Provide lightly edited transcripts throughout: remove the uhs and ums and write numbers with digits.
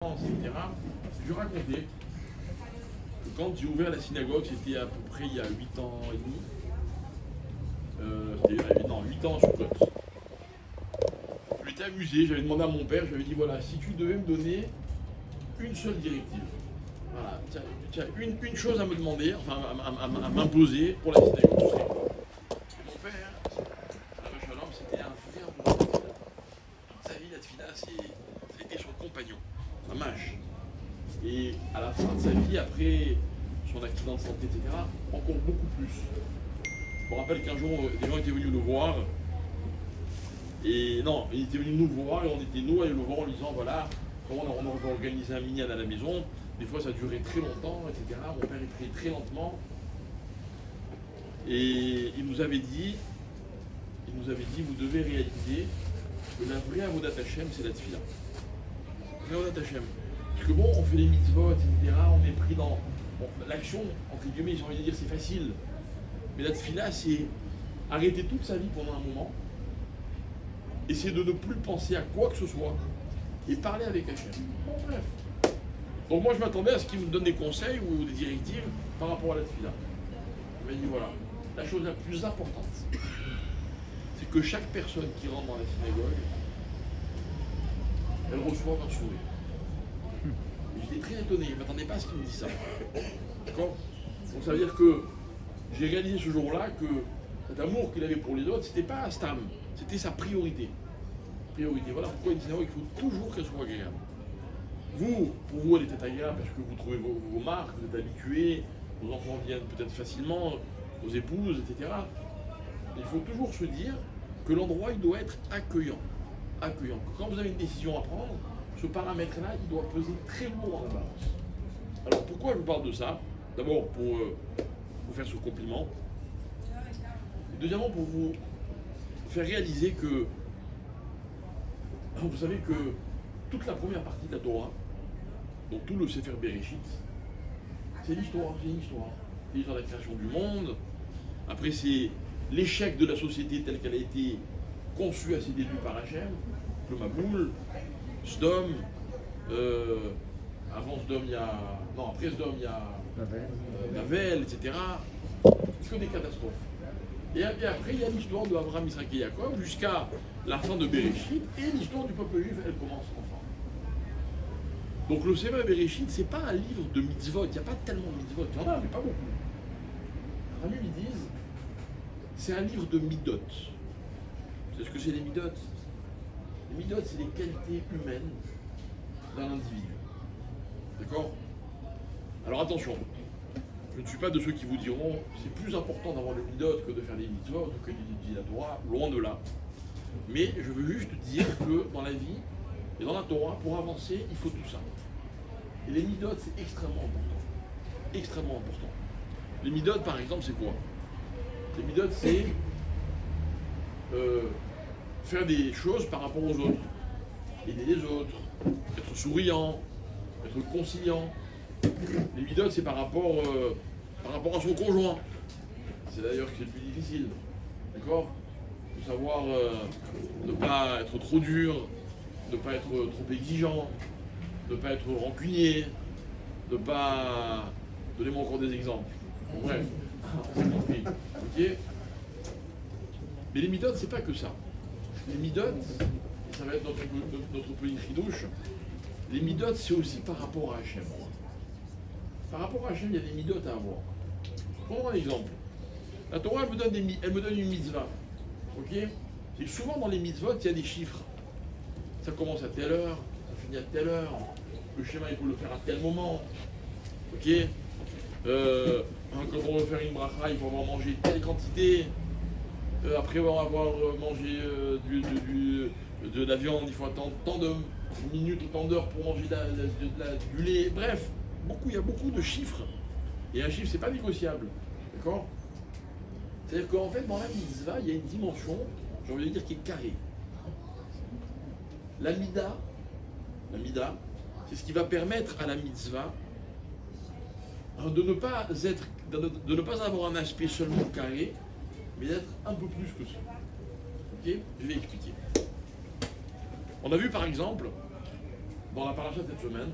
etc. Je racontais que quand j'ai ouvert la synagogue, c'était à peu près il y a 8 ans et demi. Non, 8 ans sur Côte. Je m'étais amusé, j'avais demandé à mon père, je lui avais dit voilà, si tu devais me donner une seule directive, voilà, tu as une chose à me demander, enfin à m'imposer pour la synagogue, ce serait quoi? Et mon père, Shalom, c'était un frère pour la tefila. Toute sa vie, la tefila, c'était son compagnon, un mâche. Et à la fin de sa vie, après son accident de santé, etc., encore beaucoup plus. Je me rappelle qu'un jour, des gens étaient venus le voir. Et non, ils étaient venus nous voir et on était nous à aller le voir en lui disant voilà, comment on va organiser un minyan à la maison. Des fois, ça durait très longtemps, etc. Mon père est très lentement. Et il nous avait dit, vous devez réaliser que la vraie Avodat Hashem, c'est la tefila. La vraie Avodat Hashem. Parce que bon, on fait les mitzvot, etc. On est pris dans l'action, entre guillemets, j'ai envie de dire, c'est facile. Mais la tefila, c'est arrêter toute sa vie pendant un moment, essayer de ne plus penser à quoi que ce soit et parler avec Hachem. Bon, bref. Donc moi, je m'attendais à ce qu'il me donne des conseils ou des directives par rapport à la tefila. Il m'a dit voilà, la chose la plus importante, c'est que chaque personne qui rentre dans la synagogue, elle reçoit un sourire. J'étais très étonné, je ne m'attendais pas à ce qu'il me dise ça. D'accord? Donc ça veut dire que j'ai réalisé ce jour-là que cet amour qu'il avait pour les autres, c'était pas Stam, c'était sa priorité. Voilà pourquoi une synagogue, il faut toujours qu'elle soit agréable. Vous, pour vous, elle était agréable parce que vous trouvez vos marques, vous êtes habitués, vos enfants viennent peut-être facilement, vos épouses, etc. Il faut toujours se dire que l'endroit, il doit être accueillant. Accueillant. Quand vous avez une décision à prendre, ce paramètre-là, il doit peser très lourd dans la balance. Alors pourquoi je vous parle de ça? D'abord pour vous faire ce compliment. Et deuxièmement pour vous faire réaliser que vous savez que toute la première partie de la Torah, donc tout le Sefer Bereshit, c'est l'histoire, c'est une histoire. C'est l'histoire de la création du monde. Après c'est l'échec de la société telle qu'elle a été conçue à ses débuts par Hachem, le Maboul, Sdom, avant Sdom il y a... Non, après Sdom il y a Bavel, etc. C'est que des catastrophes. Et après il y a l'histoire de Abraham, Isaac et Jacob jusqu'à la fin de Bereshit et l'histoire du peuple juif, elle commence enfin. Donc le Sefer Bereshit, c'est pas un livre de mitzvot, il n'y a pas tellement de mitzvot, il y en a, mais pas beaucoup. Les amis ils disent, c'est un livre de midot. C'est ce que c'est les midot? Les midot, c'est les qualités humaines d'un individu. D'accord? Alors attention, je ne suis pas de ceux qui vous diront c'est plus important d'avoir le midot que de faire les mitzvot, que d'étudier la Torah, loin de là. Mais je veux juste dire que dans la vie et dans la Torah, pour avancer, il faut tout ça. Et les midot, c'est extrêmement important. Extrêmement important. Les midot, par exemple, c'est quoi? Les midot, c'est faire des choses par rapport aux autres, aider les autres, être souriant, être conciliant. Les midot, c'est par rapport à son conjoint. C'est d'ailleurs que c'est le plus difficile. D'accord? De savoir ne pas être trop dur, de ne pas être trop exigeant, de ne pas être rancunier, de ne pas... Donnez-moi encore des exemples. Bon, bref, c'est compris. Ok? Mais les midot, c'est pas que ça. Les midot, et ça va être notre petit chidouche, les midot, c'est aussi par rapport à Hachem. Par rapport à Hachem, il y a des midot à avoir. Prenons un exemple. La Torah, elle me donne une mitzvah. Ok? Et souvent dans les mitzvot, il y a des chiffres. Ça commence à telle heure, ça finit à telle heure. Le schéma, il faut le faire à tel moment. Ok? Quand on veut faire une bracha, il faut avoir mangé telle quantité. Après avoir mangé de la viande, il faut attendre tant de minutes ou tant d'heures pour manger du lait. Bref, il y a beaucoup de chiffres. Et un chiffre, c'est pas négociable. D'accord? C'est-à-dire qu'en fait, dans la mitzvah, il y a une dimension, j'ai envie de dire, qui est carrée. La mida, c'est ce qui va permettre à la mitzvah de ne pas avoir un aspect seulement carré, mais d'être un peu plus que ça. Ok? Je vais expliquer. On a vu par exemple dans la paracha de cette semaine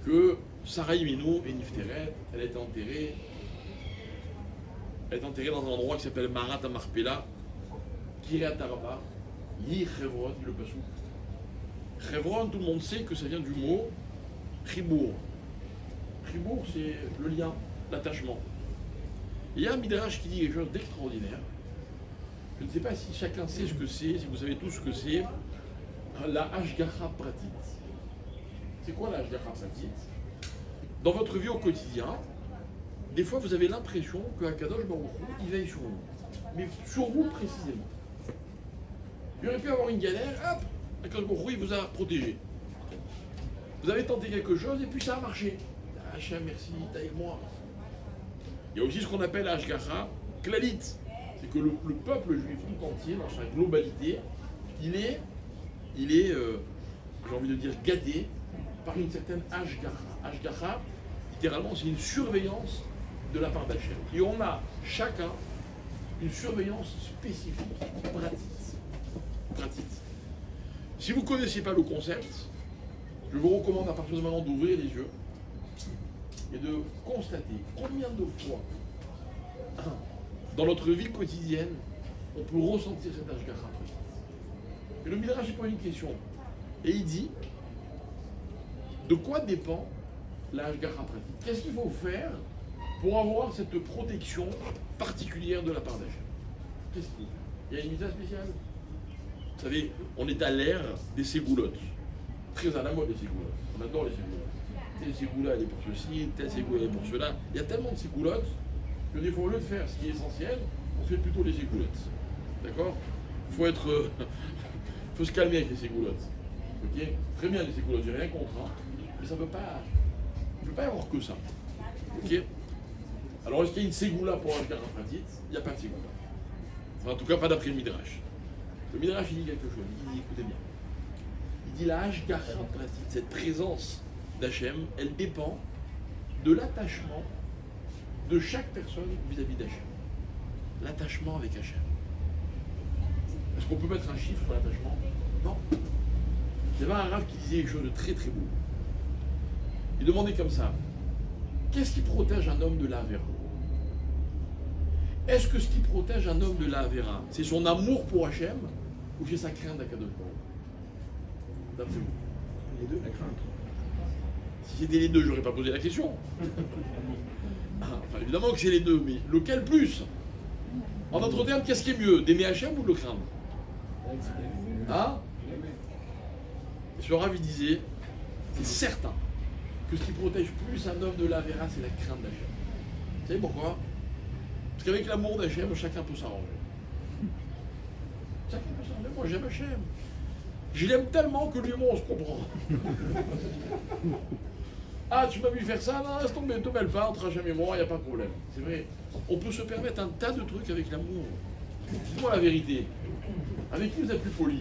que Sarah Imenu est Nifteret, elle a été enterrée. Elle est enterrée dans un endroit qui s'appelle Marat Amarpela, Kiryat Arba, Yi Chevron, dit le Passouk. Chevron, tout le monde sait que ça vient du mot Chibour. Chibour, c'est le lien, l'attachement. Il y a un Midrash qui dit quelque chose d'extraordinaire. Je ne sais pas si chacun sait ce que c'est, si vous savez tous ce que c'est, la Hashgacha Pratit. C'est quoi la Hashgacha Pratit? Dans votre vie au quotidien, des fois vous avez l'impression que Akadosh Baruch Hu, il veille sur vous. Mais sur vous précisément. Il aurait pu avoir une galère, hop, Akadosh Baruch Hu, il vous a protégé. Vous avez tenté quelque chose et puis ça a marché. Hachem, merci, t'es avec moi. Il y a aussi ce qu'on appelle la Hashgacha Klalit. C'est que le peuple juif tout entier, dans sa globalité, il est j'ai envie de dire, gâté par une certaine Hashgacha. Hashgacha, littéralement, c'est une surveillance de la part d'Hachem. Et on a chacun une surveillance spécifique, pratique. Si vous ne connaissez pas le concept, je vous recommande à partir de maintenant d'ouvrir les yeux et de constater combien de fois, dans notre vie quotidienne, on peut ressentir cette Hashgacha. Et le Midrash il pose une question. Et il dit, de quoi dépend la Hashgacha pratique? Qu'est-ce qu'il faut faire pour avoir cette protection particulière de la part d'Hachem? Qu'est-ce qu'il faut? Il y a une mitzvah spéciale. Vous savez, on est à l'ère des ségoulottes. Très à la mode les ségoulottes. On adore les ségoulottes. Telle ségoula elle est pour ceci, telle ségoula elle est pour cela. Il y a tellement de ségoulottes que des fois, au lieu de faire ce qui est essentiel, on fait plutôt les ségoulottes. D'accord? Il faut être... faut se calmer avec les ségoulottes. Ok? Très bien les ségoulottes, j'ai rien contre. Hein. Mais ça ne peut pas y avoir que ça. Ok? Alors, est-ce qu'il y a une ségoula pour un Hashgacha pratit? Il n'y a pas de ségoula. Enfin, en tout cas, pas d'après le Midrash. Le Midrash, il dit quelque chose. Il dit, écoutez bien. Il dit la Hashgacha pratit, cette présence d'Hachem, elle dépend de l'attachement de chaque personne vis-à-vis d'Hachem. L'attachement avec Hachem. Est-ce qu'on peut mettre un chiffre sur l'attachement? Non. Il y avait un rav qui disait quelque chose de très très beau. Il demandait comme ça, qu'est-ce qui protège un homme de la Avera? Est-ce que ce qui protège un homme de la Avera, c'est son amour pour Hachem ou c'est sa crainte d'Akadosh Baruch Hu? D'après vous? Les deux, la crainte. Si c'était les deux, j'aurais pas posé la question. Enfin, évidemment que c'est les deux, mais lequel plus? En d'autres termes, qu'est-ce qui est mieux, d'aimer Hachem ou de le craindre? Hein? Et ce Rav disait, c'est certain que ce qui protège plus un homme de la Avera, c'est la crainte d'Hachem. Vous savez pourquoi? Parce qu'avec l'amour d'Hachem, chacun peut s'arranger. Chacun peut s'arranger. Moi, j'aime Hachem. Je l'aime tellement que lui et moi, on se comprend. Ah, tu m'as vu faire ça? Non, laisse tomber, ne te mêle pas, entre Hachem et moi, il n'y a pas de problème. C'est vrai. On peut se permettre un tas de trucs avec l'amour. Dites-moi la vérité. Avec qui vous êtes plus poli?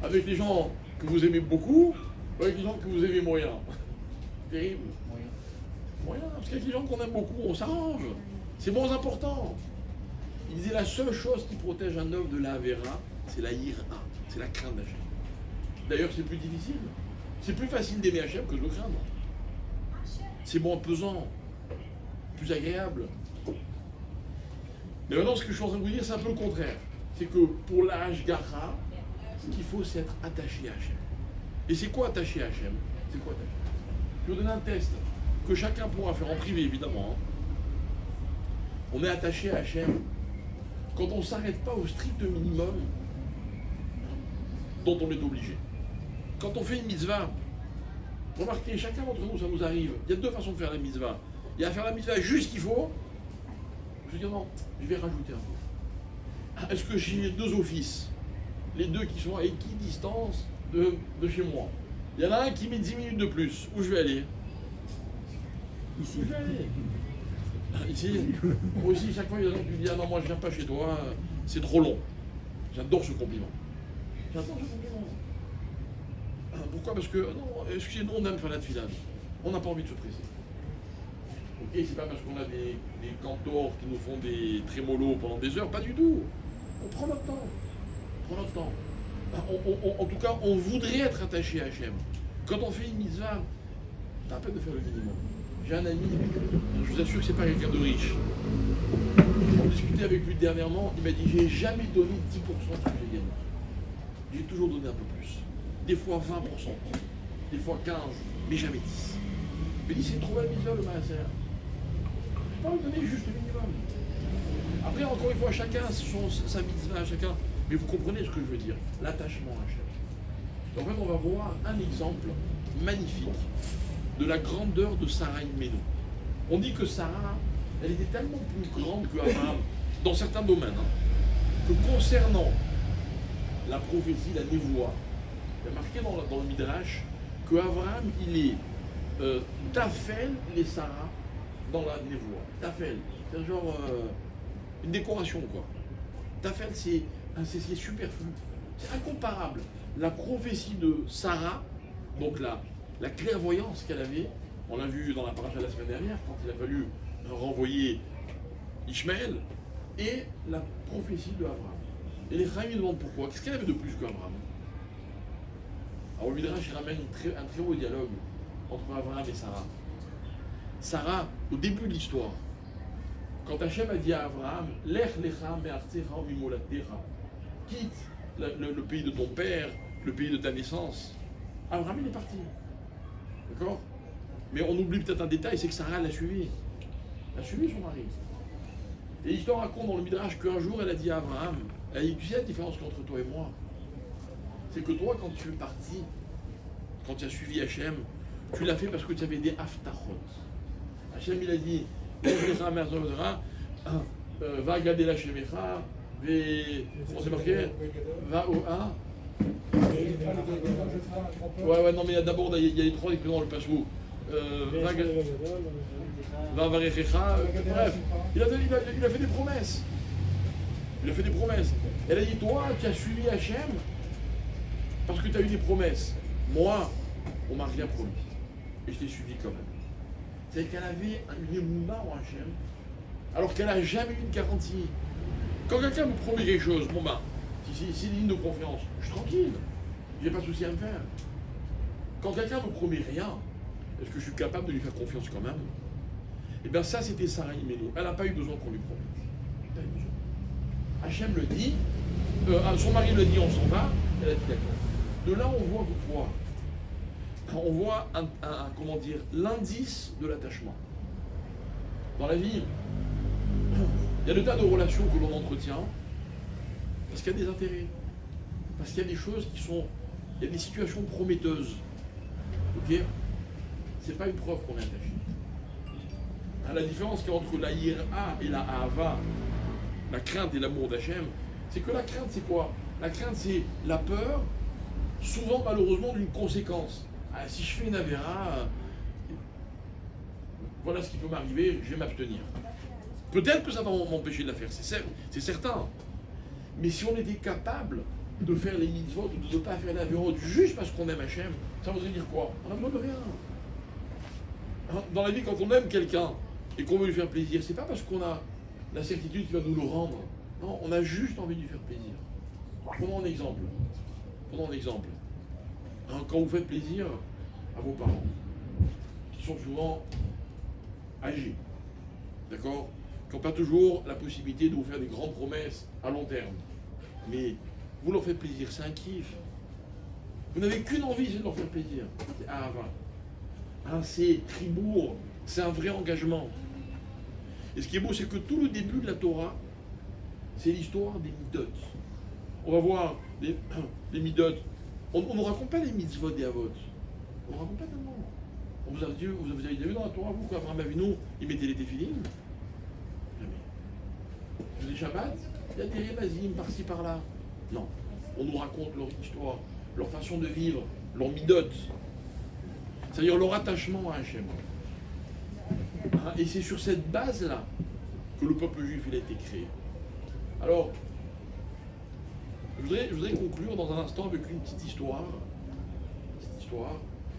Avec les gens que vous aimez beaucoup ou avec les gens que vous aimez moyen? Terrible. Moyen, parce qu'avec les gens qu'on aime beaucoup, on s'arrange. C'est moins important. Il disait la seule chose qui protège un homme de la Avera, c'est la Yira, c'est la crainte d'Hachem. D'ailleurs, c'est plus difficile. C'est plus facile d'aimer Hachem que de le craindre. C'est moins pesant, plus agréable. Mais maintenant, ce que je suis en train de vous dire, c'est un peu le contraire. C'est que pour la Hashgacha, ce qu'il faut, c'est être attaché à Hachem. Et c'est quoi attaché à Hachem? C'est quoi attaché? Je vais vous donner un test que chacun pourra faire en privé, évidemment. On est attaché à Hachem quand on ne s'arrête pas au strict minimum dont on est obligé. Quand on fait une mitzvah, remarquez, chacun d'entre nous, ça nous arrive. Il y a deux façons de faire la mitzvah. Il y a à faire la mitzvah juste ce qu'il faut. Je veux dire non, je vais rajouter un peu. Est-ce que j'ai deux offices, les deux qui sont à équidistance de chez moi? Il y en a un qui met 10 minutes de plus. Où je vais aller? Ici. Où je vais aller? Ici. Moi aussi, chaque fois, il y a des gens qui me disent ah non, moi je viens pas chez toi, c'est trop long. J'adore ce compliment. J'adore ce compliment. Pourquoi? Parce que non, excusez-nous, on aime faire la tefila. On n'a pas envie de se presser. Ok, c'est pas parce qu'on a des cantors qui nous font des trémolos pendant des heures, pas du tout. On prend notre temps. On prend notre temps. En tout cas, on voudrait être attaché à Hachem. Quand on fait une mitzvah, t'as à peine de faire le minimum. J'ai un ami, je vous assure que c'est pas quelqu'un de riche. On discutait avec lui dernièrement, il m'a dit j'ai jamais donné 10% de ce que j'ai gagné. J'ai toujours donné un peu plus. Des fois 20%, des fois 15%, mais jamais 10%. Il m'a dit c'est trop la mitzvah le maaser. Je peux pas vous donner juste le minimum. Après, encore une fois, chacun sa mitzvah, chacun. Mais vous comprenez ce que je veux dire, l'attachement à Hachem. En fait, on va voir un exemple magnifique de la grandeur de Sarah Imenu. On dit que Sarah, elle était tellement plus grande que Abraham, dans certains domaines, que concernant la prophétie, la névoie, il y a marqué dans le Midrash que Abraham, il est Tafel, il est Sarah dans la névoie. Tafel, c'est genre une décoration, quoi. Tafel, c'est superflu, c'est incomparable. La prophétie de Sarah, donc la clairvoyance qu'elle avait, on l'a vu dans la paracha la semaine dernière, quand il a fallu renvoyer Ishmaël, et la prophétie de Abraham. Et les Chaim demandent pourquoi. Qu'est-ce qu'elle avait de plus qu'Abraham? Alors le Midrash ramène un très haut dialogue entre Abraham et Sarah. Sarah, au début de l'histoire, quand Hachem a dit à Abraham, Lech lecha me'artzecha u'moladecha, quitte le pays de ton père, le pays de ta naissance, Abraham il est parti. D'accord? Mais on oublie peut-être un détail, c'est que Sarah l'a suivi. Elle a suivi son mari. Et l'histoire raconte dans le Midrash qu'un jour elle a dit à Abraham, elle a dit, tu sais la différence entre toi et moi? C'est que toi, quand tu es parti, quand tu as suivi Hachem, tu l'as fait parce que tu avais des haftachot. Hachem il a dit, va regarder la shemecha, on s'est marqué, va au A. Ouais, non, mais d'abord, il y a les trois qui sont dans le passou. Va varechecha, bref, il a fait des promesses. Il a fait des promesses. Elle a dit, toi, tu as suivi Hachem parce que tu as eu des promesses. Moi, on m'a rien promis. Et je t'ai suivi quand même. C'est qu'elle avait une émouna en Hachem, alors qu'elle n'a jamais eu une garantie. Quand quelqu'un me promet quelque chose, bon ben, si c'est une ligne de confiance, je suis tranquille. J'ai pas de souci à me faire. Quand quelqu'un me promet rien, est-ce que je suis capable de lui faire confiance quand même? Et bien ça, c'était Sarah Imenu. Elle n'a pas eu besoin qu'on lui promette. Hachem le dit, son mari le dit, on s'en va, elle a dit d'accord. De là, on voit pourquoi. On voit comment dire, l'indice de l'attachement. Dans la vie, il y a des tas de relations que l'on entretient parce qu'il y a des intérêts, parce qu'il y a des choses qui sont, il y a des situations prometteuses. Ok? C'est pas une preuve qu'on est attaché. La différence qu'il y a entre la ira et la ahava, la crainte et l'amour d'Hachem, c'est que la crainte c'est quoi? La crainte c'est la peur, souvent malheureusement d'une conséquence. Si je fais une avéra, voilà ce qui peut m'arriver, je vais m'abstenir. Peut-être que ça va m'empêcher de la faire, c'est certain. Mais si on était capable de faire les mitzvot ou de ne pas faire l'avéra juste parce qu'on aime Hachem, ça voudrait dire quoi? On n'a besoin de rien. Dans la vie, quand on aime quelqu'un et qu'on veut lui faire plaisir, c'est pas parce qu'on a la certitude qu'il va nous le rendre. Non, on a juste envie de lui faire plaisir. Prenons un exemple. Quand vous faites plaisir à vos parents, qui sont souvent âgés, d'accord, qui n'ont pas toujours la possibilité de vous faire des grandes promesses à long terme, mais vous leur faites plaisir, c'est un kiff. Vous n'avez qu'une envie, c'est de leur faire plaisir. C'est ahava. C'est tribour, c'est un vrai engagement. Et ce qui est beau, c'est que tout le début de la Torah, c'est l'histoire des midot. On va voir les midot. On ne raconte pas les mitzvot des avot. On ne raconte pas tellement. Vous avez déjà vu dans la Torah, vous, qu'Abraham Avinu, il mettait les téphilines? Jamais. Les Shabbats, il y a des rébasim par-ci par-là. Non. On nous raconte leur histoire, leur façon de vivre, leur midot. C'est-à-dire leur attachement à Hachem. Et c'est sur cette base-là que le peuple juif il a été créé. Alors, je voudrais conclure dans un instant avec une petite histoire.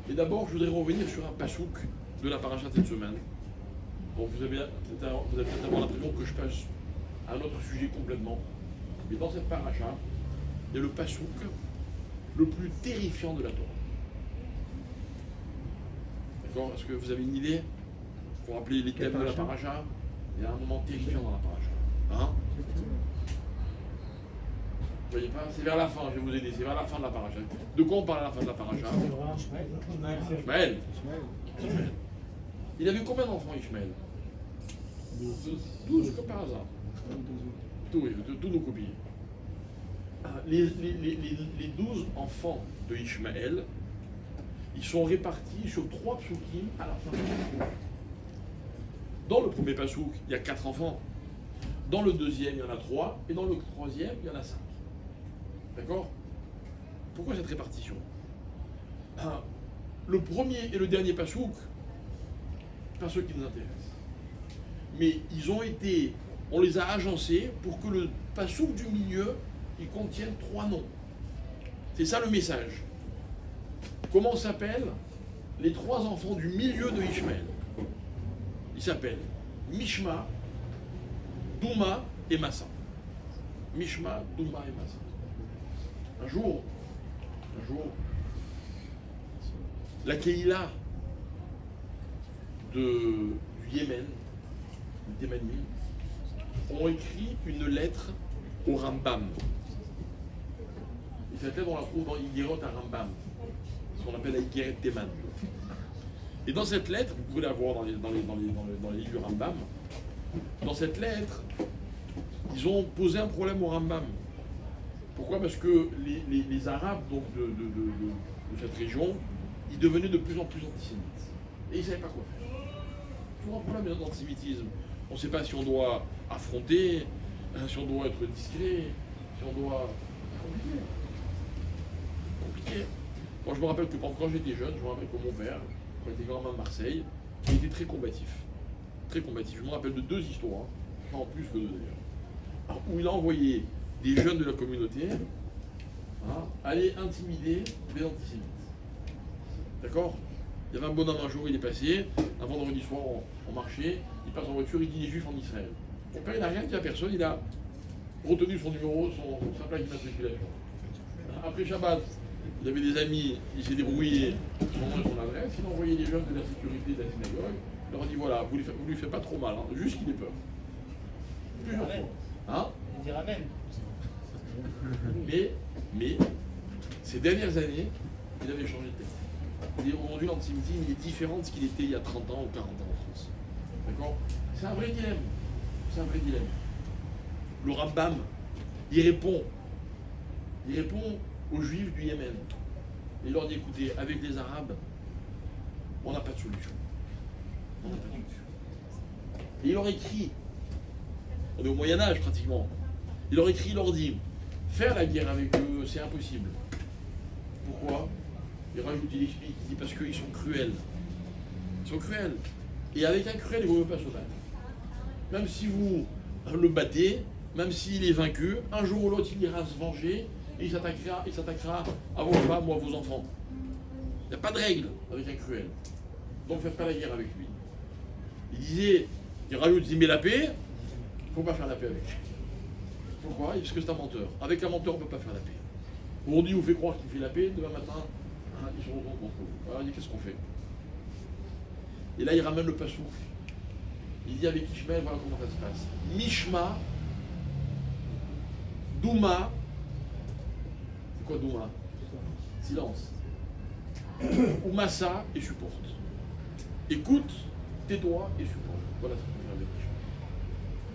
Mais d'abord, je voudrais revenir sur un pasouk de la paracha de cette semaine. Bon, vous avez peut-être avoir l'impression que je passe à un autre sujet complètement. Mais dans cette paracha, il y a le pasouk le plus terrifiant de la Torah. D'accord? Est-ce que vous avez une idée? Pour rappeler les thèmes de la paracha? Il y a un moment terrifiant dans la paracha. Hein? Vous voyez pas? C'est vers la fin, je vais vous aider, c'est vers la fin de la paracha. De quoi on parle à la fin de la paracha? Ishmaël. Il avait combien d'enfants, Ishmaël? 12, comme par hasard. Tous nos copies. Les 12 enfants de Ishmaël, ils sont répartis sur 3 psukim à la fin. Dans le premier pasouk, il y a 4 enfants. Dans le deuxième, il y en a 3. Et dans le troisième, il y en a 5. D'accord? Pourquoi cette répartition? Le premier et le dernier pasouk, pas ceux qui nous intéressent. Mais ils ont été, on les a agencés pour que le pasouk du milieu, il contienne 3 noms. C'est ça le message. Comment s'appellent les 3 enfants du milieu de Ishmaël? Ils s'appellent Mishma, Douma et Massa. Mishma, Douma et Massa. Un jour, la Keïla du Yémen, des Thémanides, ont écrit une lettre au Rambam. Et cette lettre, on la trouve dans Igérot à Rambam, ce qu'on appelle la Igérot Théman. Et dans cette lettre, vous pouvez la voir dans les livres du Rambam, dans cette lettre, ils ont posé un problème au Rambam. Pourquoi? Parce que les Arabes donc, de cette région, ils devenaient de plus en plus antisémites. Et ils ne savaient pas quoi faire. Toujours un problème d'antisémitisme. On ne sait pas si on doit affronter, si on doit être discret, si on doit... Compliqué. Compliqué. Moi, je me rappelle que quand j'étais jeune, je me rappelle que mon père, quand il était grand-main de Marseille, il était très combatif. Très combatif. Je me rappelle de 2 histoires, pas en plus que 2 d'ailleurs, où il a envoyé des jeunes de la communauté aller intimider les antisémites. D'accord? Il y avait un bonhomme un jour, il est passé, un vendredi soir, on marchait, il passe en voiture, il dit les Juifs en Israël. Mon père, il n'a rien dit à personne, il a retenu son numéro, sa plaque d'immatriculation. Après Shabbat, il avait des amis, il s'est débrouillé son nom et son adresse, il a envoyé les jeunes de la sécurité de la synagogue, il leur a dit voilà, vous lui faites pas trop mal, juste qu'il ait peur. Plusieurs fois. Il dira même. Mais, ces dernières années, il avait changé de tête. Aujourd'hui, l'antisémitisme est différent de ce qu'il était il y a 30 ans ou 40 ans en France. D'accord? C'est un vrai dilemme. C'est un vrai dilemme. Le Rambam, il répond aux Juifs du Yémen. Il leur dit, écoutez, avec les Arabes, on n'a pas de solution. On n'a pas de solution. Et il leur écrit, on est au Moyen-Âge pratiquement, il leur écrit, il leur dit, faire la guerre avec eux, c'est impossible. Pourquoi? Il rajoute, il explique, il dit parce qu'ils sont cruels. Ils sont cruels. Et avec un cruel, il ne vaut pas se battre. Même si vous le battez, même s'il est vaincu, un jour ou l'autre, il ira se venger et il s'attaquera à vos femmes ou à vos enfants. Il n'y a pas de règle avec un cruel. Donc faites pas la guerre avec lui. Il disait, il rajoute, il dit, mais la paix, il ne faut pas faire la paix avec. Pourquoi? Parce que c'est un menteur. Avec un menteur, on ne peut pas faire la paix. Aujourd'hui, vous fait croire qu'il fait la paix, demain matin, ils se retournent contre vous. Alors il dit, qu'est-ce qu'on fait? Et là, il ramène le pasouk. Il dit avec Ishmaël, voilà comment ça se passe. Mishma, Douma. C'est quoi Douma? Silence. Ou Massa et supporte. Écoute, tais-toi et supporte. Voilà ce qu'on fait avec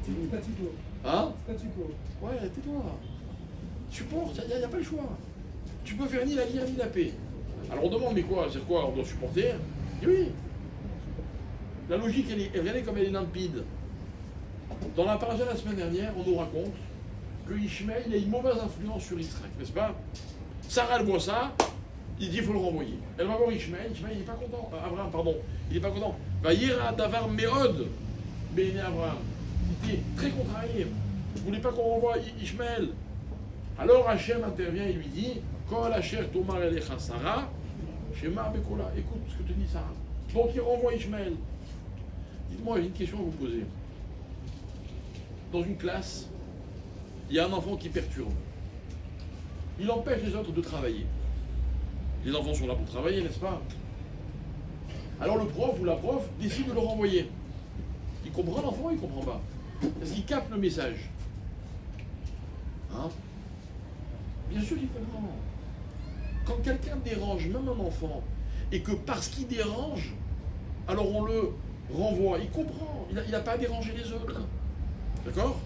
Ishmaël. Statu quo. Hein? Statu quo. Ouais, tais-toi. Supporte, il n'y a pas le choix. Tu peux faire ni la guerre ni la paix. Alors on demande, mais quoi? C'est quoi? On doit supporter? Et oui. La logique, regardez comme elle est limpide. Dans la paracha de la semaine dernière, on nous raconte que Ishmaël a une mauvaise influence sur Israël, n'est-ce pas? Sarah, elle voit ça, il dit il faut le renvoyer. Elle va voir Ishmaël, Ishmaël il n'est pas content. Abraham, pardon, il n'est pas content. Va yera davar meod, béné Abraham. Il était très contrarié. Il ne voulait pas qu'on renvoie Ishmaël. Alors Hachem intervient et lui dit Kol Asher Tomar Elecha Sarah, Shema Bekola. Écoute ce que te dit Sarah. Donc il renvoie Ishmaël. Dites-moi, j'ai une question à vous poser. Dans une classe, il y a un enfant qui perturbe. Il empêche les autres de travailler. Les enfants sont là pour travailler, n'est-ce pas? Alors le prof ou la prof décide de le renvoyer. Il comprend l'enfant, il comprend pas. Est-ce qu'il capte le message? Hein? Bien sûr qu'il comprend. Quand quelqu'un dérange, même un enfant, et que parce qu'il dérange, alors on le renvoie, il comprend, il n'a pas à déranger les autres. D'accord?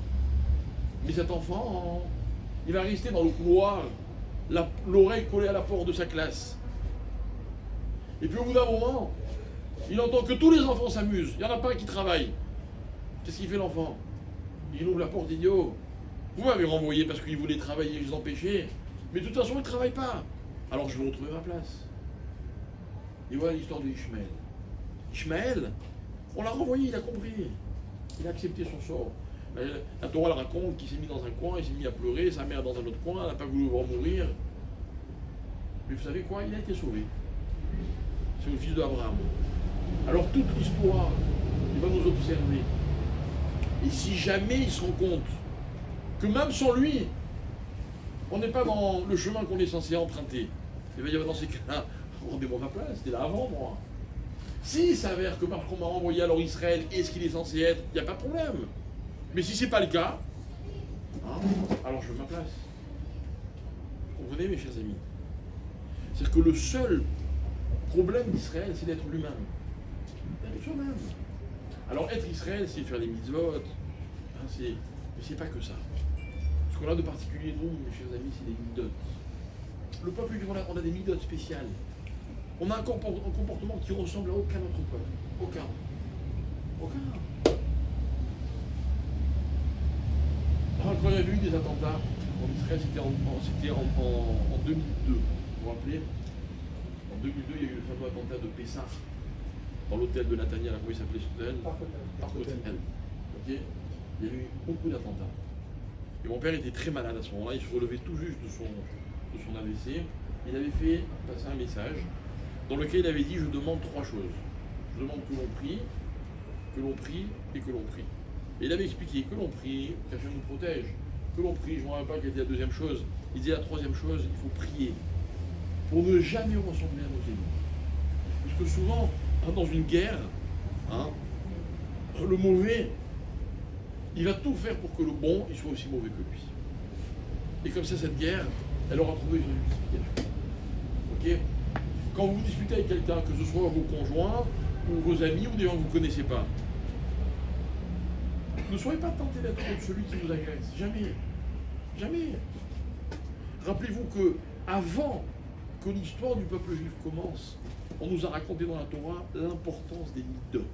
Mais cet enfant, il va rester dans le couloir, l'oreille collée à la porte de sa classe. Et puis au bout d'un moment, il entend que tous les enfants s'amusent, il n'y en a pas un qui travaille. Qu'est-ce qu'il fait l'enfant? Il ouvre la porte, il dit: oh, vous m'avez renvoyé parce qu'il voulait travailler, je les empêchais, mais de toute façon il ne travaille pas. Alors je vais retrouver ma place. Et voilà l'histoire de Ishmaël. Ishmaël, on l'a renvoyé, il a compris. Il a accepté son sort. La Torah elle raconte qu'il s'est mis dans un coin, il s'est mis à pleurer, sa mère dans un autre coin, elle n'a pas voulu le voir mourir. Mais vous savez quoi? Il a été sauvé. C'est le fils d'Abraham. Alors toute l'histoire, il va nous observer. Et si jamais il se rend compte que même sans lui, on n'est pas dans le chemin qu'on est censé emprunter, il va dire: dans ces cas-là, rendez-moi ma place, c'était là avant moi. S'il s'avère que parce qu'on m'a renvoyé alors Israël est ce qu'il est censé être, il n'y a pas de problème. Mais si ce n'est pas le cas, hein, alors je veux ma place. Vous comprenez, mes chers amis? C'est-à-dire que le seul problème d'Israël, c'est d'être lui-même. D'être soi-même. Alors être Israël, c'est faire les mitzvot, hein, mais c'est pas que ça. Ce qu'on a de particulier, nous, mes chers amis, c'est les midot. Le peuple juif, on a des midot spéciales. On a un comportement qui ressemble à aucun autre peuple. Aucun. Aucun. Alors, quand il y avait eu des attentats en Israël, c'était en 2002. Vous vous rappelez? En 2002, il y a eu le fameux attentat de Pessah dans l'hôtel de Nathaniel, comment il s'appelait ce hôtel? Parc Hôtel. Ok? Il y a eu beaucoup d'attentats. Et mon père était très malade à ce moment-là, il se relevait tout juste de son AVC. Il avait fait passer un message dans lequel il avait dit: je demande trois choses. Je demande que l'on prie et que l'on prie. Et il avait expliqué que l'on prie, qu'Hachem nous protège, que l'on prie, je ne me rappelle pas quelle était la deuxième chose. Il disait la troisième chose: il faut prier pour ne jamais ressembler à nos ennemis. Parce que souvent, dans une guerre, hein, le mauvais, il va tout faire pour que le bon, il soit aussi mauvais que lui. Et comme ça, cette guerre, elle aura trouvé une justification. Ok? Quand vous discutez avec quelqu'un, que ce soit vos conjoints, ou vos amis, ou des gens que vous ne connaissez pas, ne soyez pas tentés d'être comme celui qui vous agresse. Jamais. Jamais. Rappelez-vous que, avant que l'histoire du peuple juif commence, on nous a raconté dans la Torah l'importance des midot.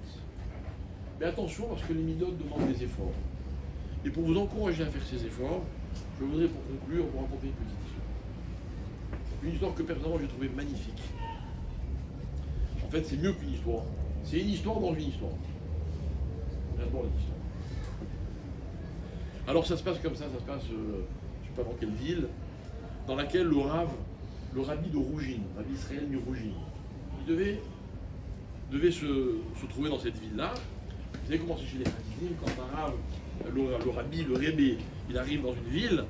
Mais attention, parce que les midot demandent des efforts. Et pour vous encourager à faire ces efforts, je voudrais, pour conclure, vous raconter une petite histoire. Une histoire que personnellement j'ai trouvée magnifique. En fait, c'est mieux qu'une histoire. C'est une histoire dans une histoire. J'adore les histoires. Alors ça se passe comme ça se passe, je ne sais pas dans quelle ville, dans laquelle le rabbi de Rougine, Rabbi Israël Mirougine, il devait se trouver dans cette ville-là. Vous savez comment c'est chez les Hasidim, quand un rave, le rabbi, le rébé, il arrive dans une ville,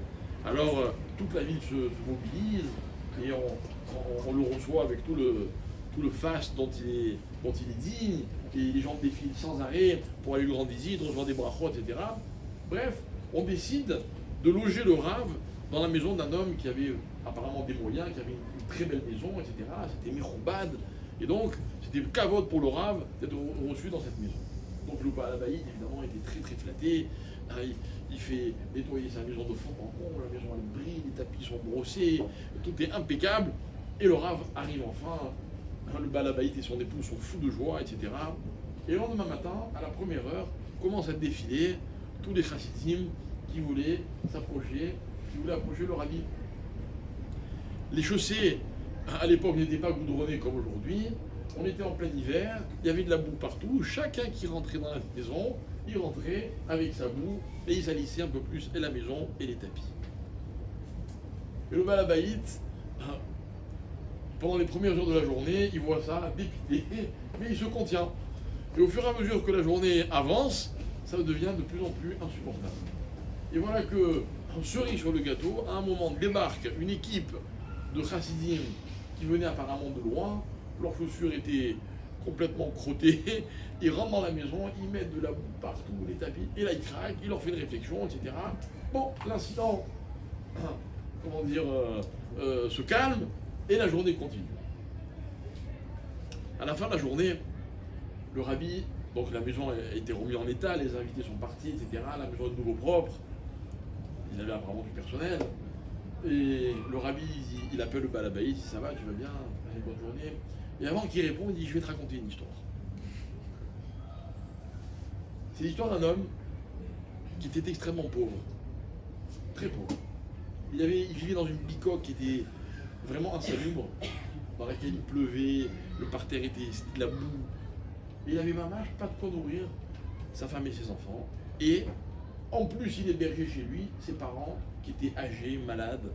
alors toute la ville se mobilise et on le reçoit avec tout le faste dont il est digne, et les gens défilent sans arrêt pour aller lui rendre visite, recevoir des brachot, etc. Bref, on décide de loger le rave dans la maison d'un homme qui avait apparemment des moyens, qui avait une très belle maison, etc. C'était Michoubad, et donc c'était le kavod pour le rave d'être reçu dans cette maison. Donc le Baal-Baïd, évidemment, était très très flatté. Il fait nettoyer sa maison de fond en comble, la maison elle brille, les tapis sont brossés, tout est impeccable. Et le rave arrive enfin, le Baal-Baïd et son épouse sont fous de joie, etc. Et le lendemain matin, à la première heure, commencent à défiler tous les chassidim qui voulaient s'approcher, qui voulaient approcher le rabbi. Les chaussées, à l'époque, n'étaient pas goudronnées comme aujourd'hui. On était en plein hiver, il y avait de la boue partout. Chacun qui rentrait dans la maison, il rentrait avec sa boue et il salissait un peu plus et la maison et les tapis. Et le Baal-Baïd, pendant les premières heures de la journée, il voit ça dépité, mais il se contient. Et au fur et à mesure que la journée avance, ça devient de plus en plus insupportable. Et voilà que, cerise sur le gâteau, à un moment débarque une équipe de chassidim qui venaient apparemment de loin. Leurs chaussures étaient complètement crottés, ils rentrent dans la maison, ils mettent de la boue partout, les tapis, et là ils craquent, il leur fait une réflexion, etc. Bon, l'incident, comment dire, se calme, et la journée continue. À la fin de la journée, le rabbi, donc la maison a été remise en état, les invités sont partis, etc. La maison est de nouveau propre, il avait apparemment du personnel. Et le rabbi, il appelle le balabéi, il dit ça va, tu vas bien, allez, bonne journée. Et avant qu'il réponde, il dit je vais te raconter une histoire. C'est l'histoire d'un homme qui était extrêmement pauvre, très pauvre. Il vivait dans une bicoque qui était vraiment insalubre, dans laquelle il pleuvait, le parterre c'était de la boue. Et il avait pas de quoi nourrir sa femme et ses enfants. Et en plus, il hébergeait chez lui ses parents qui étaient âgés, malades.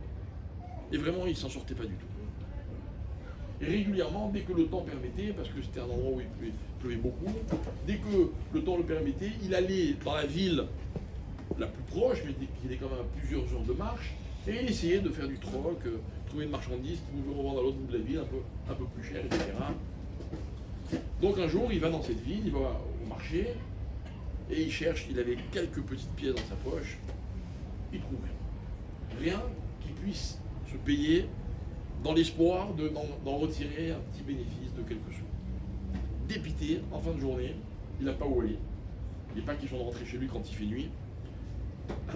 Et vraiment, il ne s'en sortait pas du tout. Et régulièrement, dès que le temps permettait, parce que c'était un endroit où il pleuvait beaucoup, dès que le temps le permettait, il allait dans la ville la plus proche, mais qui était quand même à plusieurs heures de marche, et il essayait de faire du troc, trouver une marchandise qu'il pouvait revendre à l'autre bout de la ville, un peu plus cher, etc. Donc un jour, il va dans cette ville, il va au marché, et il cherche, il avait quelques petites pièces dans sa poche, il trouve rien. Rien qui puisse se payer dans l'espoir d'en retirer un petit bénéfice de quelques sous. Dépité, en fin de journée, il n'a pas où aller. Il n'est pas question de rentrer chez lui quand il fait nuit.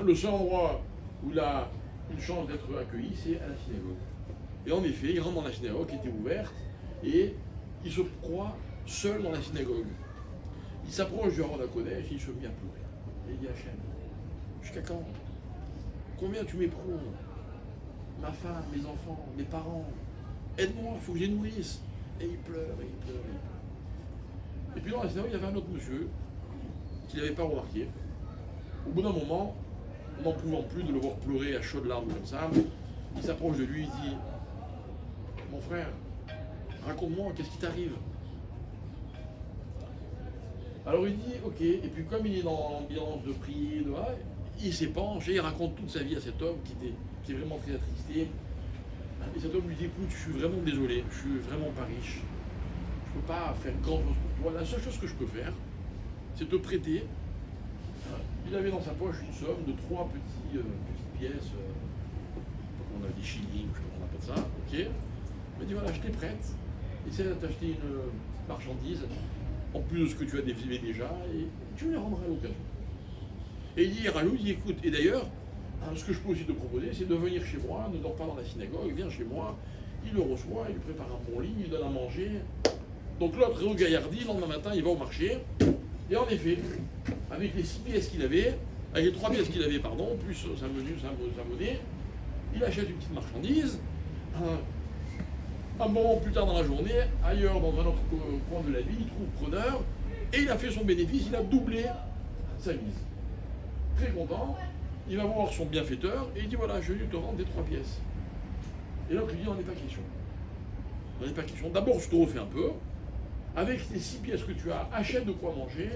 Le seul endroit où il a une chance d'être accueilli, c'est à la synagogue. Et en effet, il rentre dans la synagogue qui était ouverte et il se croit seul dans la synagogue. Il s'approche du Aron HaKodesh et il se met à pleurer. Et il dit Hachem, jusqu'à quand? Combien tu m'éprouves? Ma femme, mes enfants, mes parents, aide-moi, il faut que je les nourrisse. Et il pleure, et il pleure, et il pleure. Et puis dans la synagogue, il y avait un autre monsieur qui n'avait pas remarqué. Au bout d'un moment, n'en pouvant plus de le voir pleurer à chaudes larmes comme ça, il s'approche de lui, il dit mon frère, raconte-moi, qu'est-ce qui t'arrive? Alors il dit ok, et puis comme il est dans l'ambiance de prier, il s'épanche et il raconte toute sa vie à cet homme qui est vraiment très attristé. Et cet homme lui dit écoute, je suis vraiment désolé, je suis vraiment pas riche, je peux pas faire grand chose pour toi, la seule chose que je peux faire, c'est te prêter. Il avait dans sa poche une somme de 3 petites pièces, on a des shillings, je sais pas comment on appelle ça, ok. Il m'a dit voilà, je t'ai prête, essaie de t'acheter une marchandise, en plus de ce que tu as défilé déjà, et tu me les rendras à l'occasion. Et il rajoute, il dit écoute, et d'ailleurs, ce que je peux aussi te proposer, c'est de venir chez moi, ne dors pas dans la synagogue, viens chez moi, il le reçoit, il lui prépare un bon lit, il lui donne à manger. Donc l'autre est regaillardi, le lendemain matin, il va au marché, et en effet, avec les 6 pièces qu'il avait, avec les 3 pièces qu'il avait, pardon, plus sa monnaie, il achète une petite marchandise. Un moment plus tard dans la journée, ailleurs dans un autre coin de la ville, il trouve preneur, et il a fait son bénéfice, il a doublé sa mise. Très content, il va voir son bienfaiteur, et il dit voilà, je vais te rendre des 3 pièces. Et l'autre lui dit, n'en est pas question. N'en est pas question. D'abord, je te refais un peu. Avec les 6 pièces que tu as, achète de quoi manger,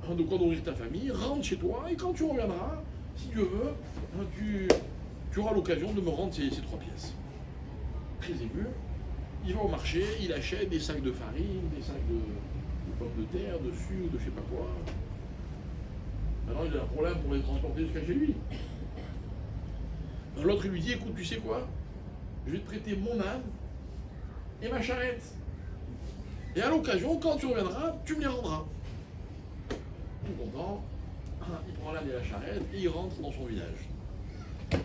de quoi nourrir ta famille, rentre chez toi, et quand tu reviendras, si Dieu veut, tu auras l'occasion de me rendre ces 3 pièces. Très ému, il va au marché, il achète des sacs de farine, des sacs de pommes de terre, de sucre, de je sais pas quoi. Maintenant, il a un problème pour les transporter jusqu'à chez lui. L'autre, il lui dit, écoute, tu sais quoi? Je vais te prêter mon âne et ma charrette. Et à l'occasion, quand tu reviendras, tu me les rendras. Tout content, il prend l'âne et la charrette et il rentre dans son village.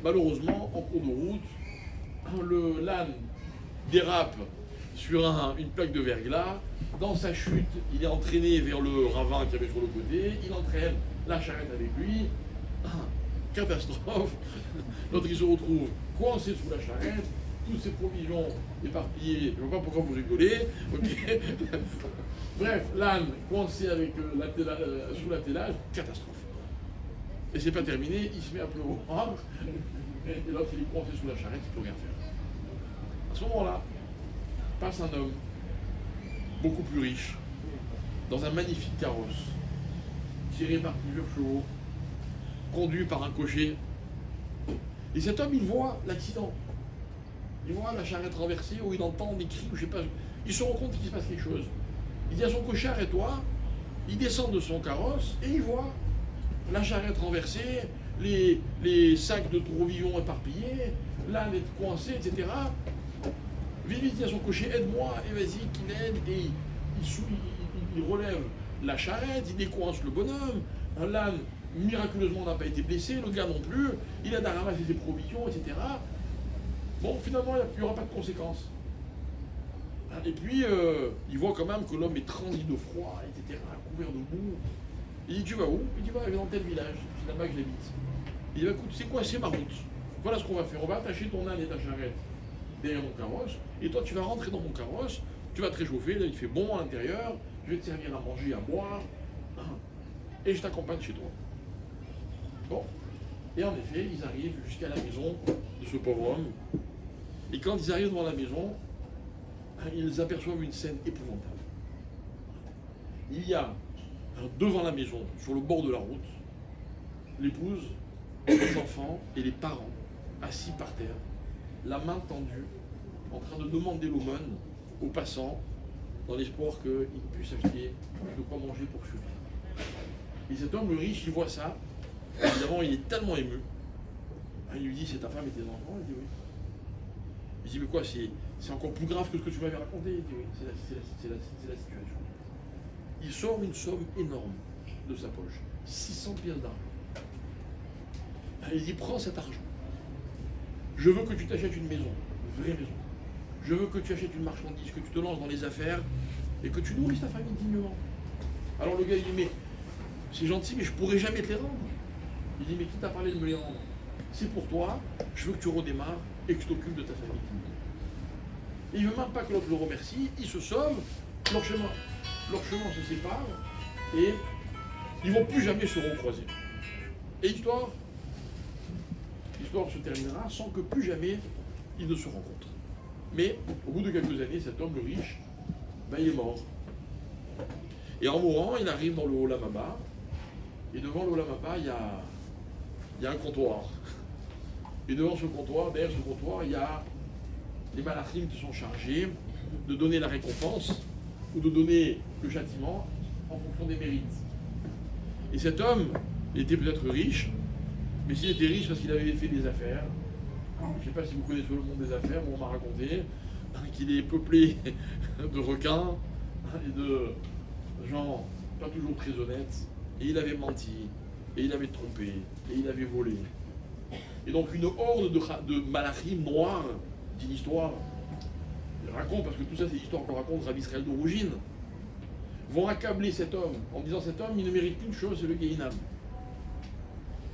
Malheureusement, en cours de route, l'âne dérape sur une plaque de verglas. Dans sa chute, il est entraîné vers le ravin qu'il y avait sur le côté. Il entraîne la charrette avec lui. Catastrophe. L'autre, il se retrouve coincé sous la charrette. Toutes ses provisions éparpillées. Je ne vois pas pourquoi vous rigolez. Okay. Bref, l'âne coincé avec sous l'attelage. Catastrophe. Et c'est pas terminé. Il se met à pleuvoir. Et l'autre, il est coincé sous la charrette. Il ne peut rien faire. À ce moment-là, passe un homme beaucoup plus riche, dans un magnifique carrosse, tiré par plusieurs chevaux, conduit par un cocher. Et cet homme, il voit l'accident. Il voit la charrette renversée, ou il entend des cris, ou je sais pas. Il se rend compte qu'il se passe quelque chose. Il dit à son cocher, arrête-toi. Il descend de son carrosse et il voit la charrette renversée, les sacs de provisions éparpillés, l'âne est coincé, etc. Vite, vite, il dit à son cocher, aide-moi, et vas-y, qu'il aide, et il relève la charrette, il décoince le bonhomme, l'âne miraculeusement n'a pas été blessé, le gars non plus, il a ramassé ses provisions, etc. Bon, finalement, il n'y aura pas de conséquences. Et puis, il voit quand même que l'homme est transi de froid, etc., couvert de boue. Il dit, tu vas où? Il dit, va dans tel village, c'est là-bas que j'habite. Il dit, bah, écoute, c'est quoi, c'est ma route. Voilà ce qu'on va faire, on va attacher ton âne et ta charrette derrière mon carrosse, et toi tu vas rentrer dans mon carrosse, tu vas te réchauffer, là il fait bon à l'intérieur, je vais te servir à manger, à boire, et je t'accompagne chez toi. Bon, et en effet, ils arrivent jusqu'à la maison de ce pauvre homme, et quand ils arrivent devant la maison, ils aperçoivent une scène épouvantable. Il y a devant la maison, sur le bord de la route, l'épouse, les enfants et les parents assis par terre, la main tendue, en train de demander l'aumône aux passants, dans l'espoir qu'ils puissent acheter de quoi manger pour survivre. Et cet homme, le riche, il voit ça, évidemment, il est tellement ému. Il lui dit, c'est ta femme et tes enfants? Il dit oui. Il dit, mais quoi, c'est encore plus grave que ce que tu m'avais raconté? Il dit oui, c'est la situation. Il sort une somme énorme de sa poche, 600 pièces d'argent. Il dit, prends cet argent. Je veux que tu t'achètes une maison, une vraie maison. Je veux que tu achètes une marchandise, que tu te lances dans les affaires et que tu nourrisses ta famille dignement. Alors le gars il dit, mais c'est gentil, mais je pourrais jamais te les rendre. Il dit, mais qui t'a parlé de me les rendre? C'est pour toi, je veux que tu redémarres et que tu t'occupes de ta famille dignement. Et il ne veut même pas que l'autre le remercie, il se sauve, leur chemin se sépare et ils ne vont plus jamais se recroiser. Et l'histoire se terminera sans que plus jamais ils ne se rencontrent. Mais au bout de quelques années, cet homme, le riche, il est mort. Et en mourant, il arrive dans le Olam Haba, et devant le Olam Haba, il y a un comptoir. Et devant ce comptoir, derrière ce comptoir, il y a les malachim qui sont chargés de donner la récompense ou de donner le châtiment en fonction des mérites. Et cet homme était peut-être riche, mais s'il était riche parce qu'il avait fait des affaires, je ne sais pas si vous connaissez le monde des affaires, mais on m'a raconté qu'il est peuplé de requins et de gens pas toujours très honnêtes, et il avait menti, et il avait trompé, et il avait volé. Et donc une horde de malachim noirs, dit l'histoire, je raconte, parce que tout ça c'est l'histoire qu'on raconte, Rabbi Israël de Rougine, vont accabler cet homme en disant cet homme il ne mérite qu'une chose, c'est le Gehinam.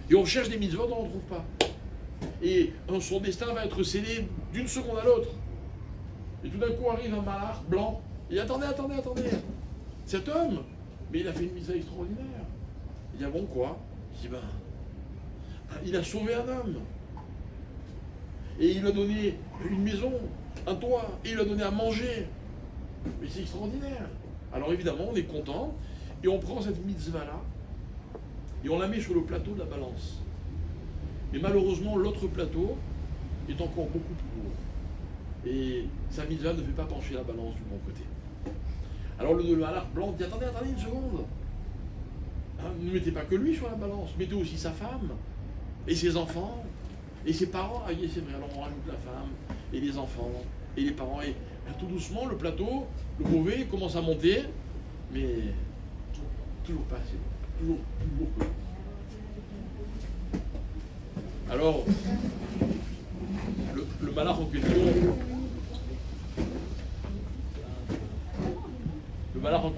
Et on cherche des mitzvot, on n'en trouve pas. Et son destin va être scellé d'une seconde à l'autre. Et tout d'un coup arrive un malach blanc. Et attendez. Cet homme, mais il a fait une mitzvah extraordinaire. Il dit, ah bon quoi? Il dit, il a sauvé un homme. Et il lui a donné une maison, un toit, et il lui a donné à manger. Mais c'est extraordinaire. Alors évidemment, on est content, et on prend cette mitzvah-là, et on la met sur le plateau de la balance. Mais malheureusement, l'autre plateau est encore beaucoup plus lourd. Et sa mitzvah ne fait pas pencher la balance du bon côté. Alors le malach blanc dit, attendez une seconde. Ne mettez pas que lui sur la balance, mettez aussi sa femme, et ses enfants, et ses parents. Ah oui, c'est vrai, alors on rajoute la femme, et les enfants, et les parents. Et tout doucement, le plateau, le mauvais, commence à monter, mais toujours pas assez. Toujours peu. Alors, le malach en question, le malach en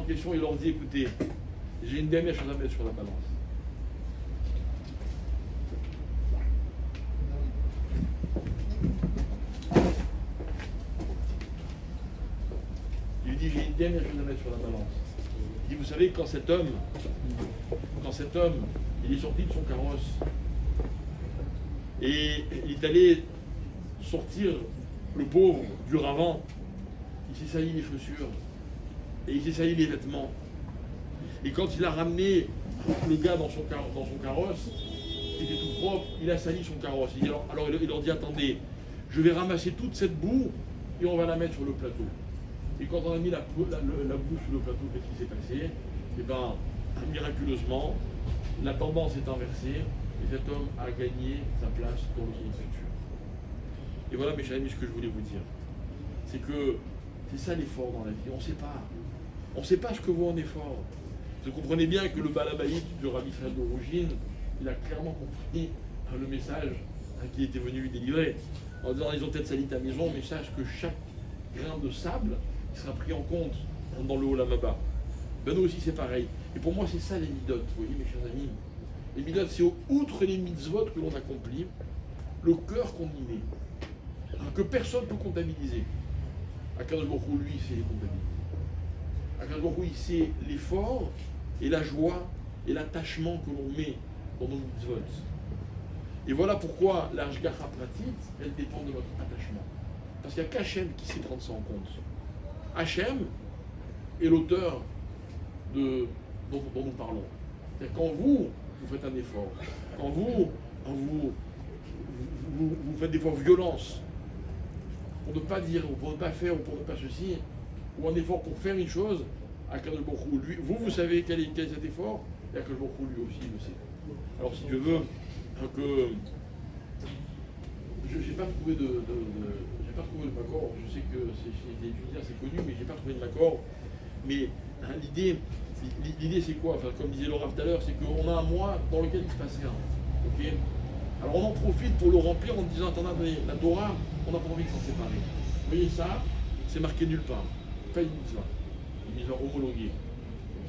question, il leur dit, écoutez, j'ai une dernière chose à mettre sur la balance. Il lui dit, j'ai une dernière chose à mettre sur la balance. Il dit, vous savez, quand cet homme, il est sorti de son carrosse, et il est allé sortir le pauvre du ravin, il s'est sali les chaussures, et il s'est sali les vêtements. Et quand il a ramené le gars dans son carrosse, était tout propre, il a sali son carrosse. Alors il leur dit, attendez, je vais ramasser toute cette boue et on va la mettre sur le plateau. Et quand on a mis la boue sur le plateau, qu'est-ce qui s'est passé? Eh bien, miraculeusement, la tendance est inversée et cet homme a gagné sa place dans le monde futur. Et voilà, mes chers amis, ce que je voulais vous dire. C'est que c'est ça l'effort dans la vie, on ne sait pas. On ne sait pas ce que vaut un effort. Vous comprenez bien que le Balabaït de Rabbi Israël de Rougine, il a clairement compris le message qui était venu lui délivrer. En disant, ils ont peut-être sali ta maison, mais sache que chaque grain de sable sera pris en compte dans le Olam Haba. Ben nous aussi c'est pareil. Et pour moi c'est ça les midotes, vous voyez mes chers amis. Les midotes c'est outre les mitzvot que l'on accomplit, le cœur qu'on y met, que personne ne peut comptabiliser. Akadosh Baruch Hu, lui, il sait les comptabiliser. Akadosh Baruch Hu, il sait l'effort et la joie et l'attachement que l'on met dans nos mitzvot. Et voilà pourquoi la Hashgacha pratit, elle dépend de notre attachement. Parce qu'il n'y a qu'Hachem qui sait prendre ça en compte. Hachem est l'auteur dont nous parlons. C'est-à-dire quand vous faites un effort, quand vous faites des fois violence, pour ne pas dire, ou pour ne pas faire, ou pour ne pas ceci, ou un effort pour faire une chose, Akadosh Baruch Hu, lui, vous savez quel est cet effort, et Akadosh Baruch Hu, lui aussi, il le sait. Alors si je veux que... Je n'ai pas trouvé de m'accord, je sais que c'est connu, mais je n'ai pas trouvé de m'accord. Mais hein, l'idée c'est quoi? Enfin, comme disait Laura tout à l'heure, c'est qu'on a un mois dans lequel il se passe rien. Okay, alors on en profite pour le remplir en disant, attendez, la Torah, on n'a pas envie de s'en séparer. Vous voyez ça, c'est marqué nulle part. Pas une mitzvah. Une mitzvah homologuée.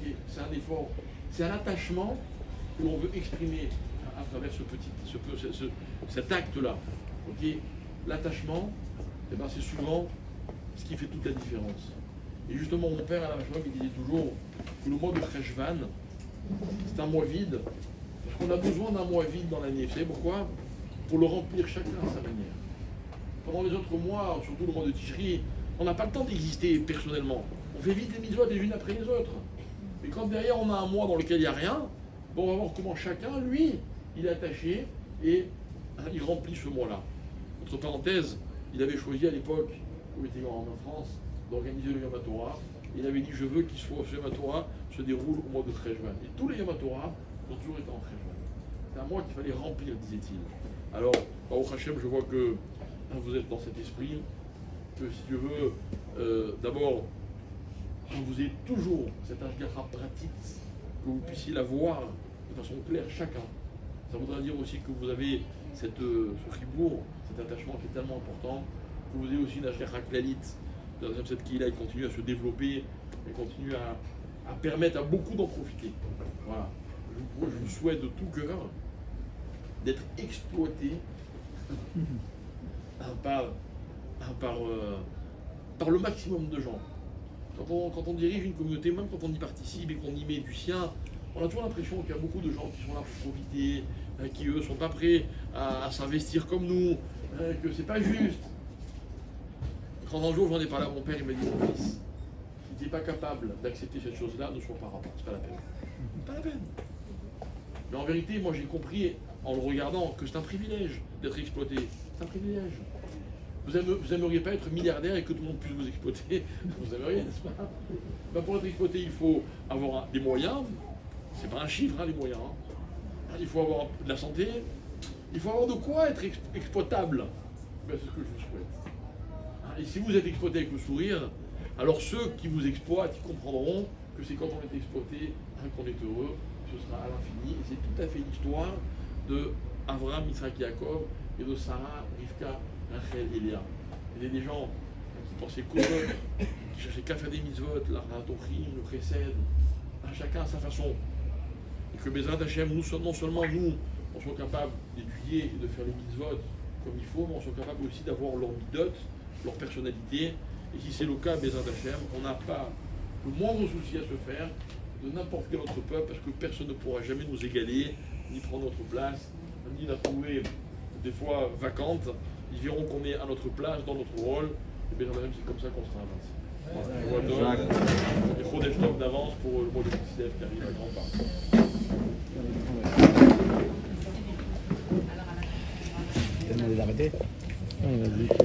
Okay, c'est un effort, c'est un attachement que l'on veut exprimer à travers cet acte-là. Okay, l'attachement, eh ben, c'est souvent ce qui fait toute la différence. Et justement, mon père à la Vachon, il disait toujours que le mois de Cheshvan, c'est un mois vide, parce qu'on a besoin d'un mois vide dans l'année. Vous savez pourquoi? Pour le remplir chacun à sa manière. Pendant les autres mois, surtout le mois de Tishri, on n'a pas le temps d'exister personnellement. On fait vite les mitzvot les unes après les autres. Mais quand derrière on a un mois dans lequel il n'y a rien, bon, on va voir comment chacun, lui, il est attaché et il remplit ce mois-là. Entre parenthèses, il avait choisi à l'époque, où il était en France, d'organiser le Yom HaTorah. Il avait dit, je veux qu'il soit ce Yom HaTorah se déroule au mois de Cheshvan. Et tous les Yom HaTorah ont toujours été en Cheshvan. C'est un mois qu'il fallait remplir, disait-il. Alors, Baruch Hashem, je vois que vous êtes dans cet esprit, que si Dieu veut, d'abord, vous ayez toujours cette Hashgacha pratique, que vous puissiez la voir de façon claire chacun. Ça voudra dire aussi que vous avez ce chibour, cet attachement qui est tellement important, que vous ayez aussi une Hashgacha klalit, cette qui là, continue à se développer et continue à permettre à beaucoup d'en profiter. Voilà. Je vous souhaite de tout cœur d'être exploité par le maximum de gens. Quand on dirige une communauté, même quand on y participe et qu'on y met du sien, on a toujours l'impression qu'il y a beaucoup de gens qui sont là pour profiter, qui eux sont pas prêts à s'investir comme nous, que c'est pas juste. Quand un jour j'en ai parlé à mon père, il m'a dit, mon fils, si tu n'es pas capable d'accepter cette chose-là, ne sois pas rapport, c'est pas la peine. Pas la peine. Mais en vérité, moi j'ai compris en le regardant que c'est un privilège d'être exploité. C'est un privilège. Vous aimeriez pas être milliardaire et que tout le monde puisse vous exploiter? Vous aimeriez, n'est-ce pas? Ben pour être exploité, il faut avoir des moyens. C'est pas un chiffre, hein, les moyens. Hein. Il faut avoir de la santé. Il faut avoir de quoi être exploitable. Ben, c'est ce que je vous souhaite. Et si vous êtes exploité avec le sourire, alors ceux qui vous exploitent, ils comprendront que c'est quand on est exploité qu'on est heureux. Ce sera à l'infini. Et c'est tout à fait l'histoire de Avraham, Yitzhak, Yaakov et de Sarah, Rivka, Rachel et Léa. Il y a des gens qui pensaient qu'aux autres, qui cherchaient qu'à faire des mitzvot, l'Arnatochim, le Chesed, chacun à sa façon. Et que Bezrat Hashem, non seulement nous, on soit capable d'étudier et de faire les mitzvot comme il faut, mais on soit capable aussi d'avoir leur midot, leur personnalité. Et si c'est le cas, Bezrat Hashem, on n'a pas le moindre souci à se faire de n'importe quel autre peuple, parce que personne ne pourra jamais nous égaler, ni prendre notre place, ni la trouver des fois vacante. Ils verront qu'on est à notre place, dans notre rôle, et bien c'est comme ça qu'on sera avancé. Et Chodesh Tov d'avance pour le mois de Kislev qui arrive à grands pas. les arrêter. Il m'a dit que